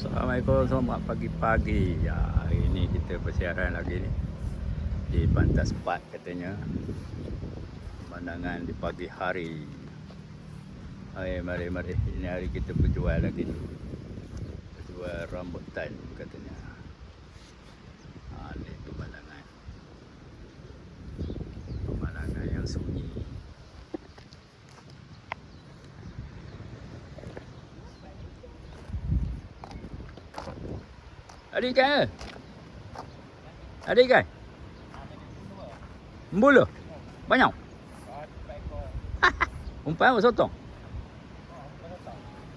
Assalamualaikum, selamat pagi-pagi. Ya, hari ini kita bersiaran lagi ni di Pantai Sepat katanya. Pemandangan di pagi hari. Mari. Ini hari kita berjual lagi ni. Berjual rambutan katanya. Ini pemandangan. Pemandangan yang sunyi. Ada ikan ke? Ada ikan? Embul. Banyak? Umpan apa sotong?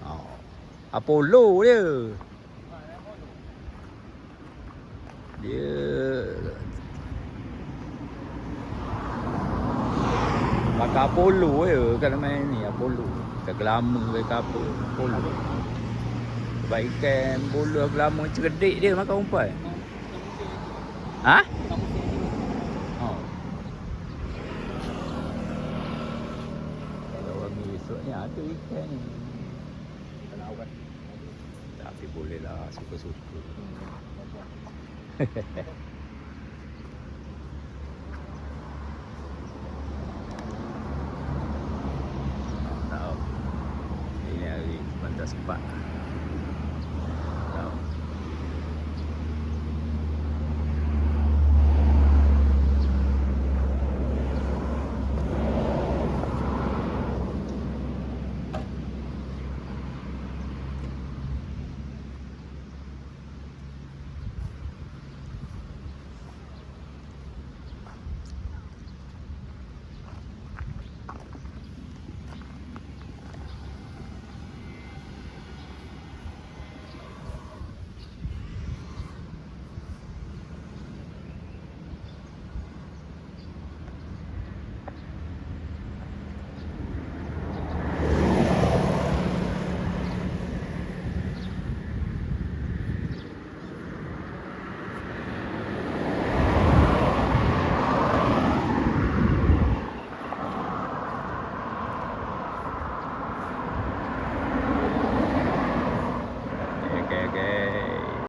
Oh. Apollo dia. Dia pakai Apollo je kalau main ni. Apollo. Kita gelama ke apa. Apollo. Sebab ikan buluh gelama cerdik dia makan umpan. Ha? Oh. Kalau pagi esok ni ada ikan ni. Penawan. Tapi bolehlah suka-suka.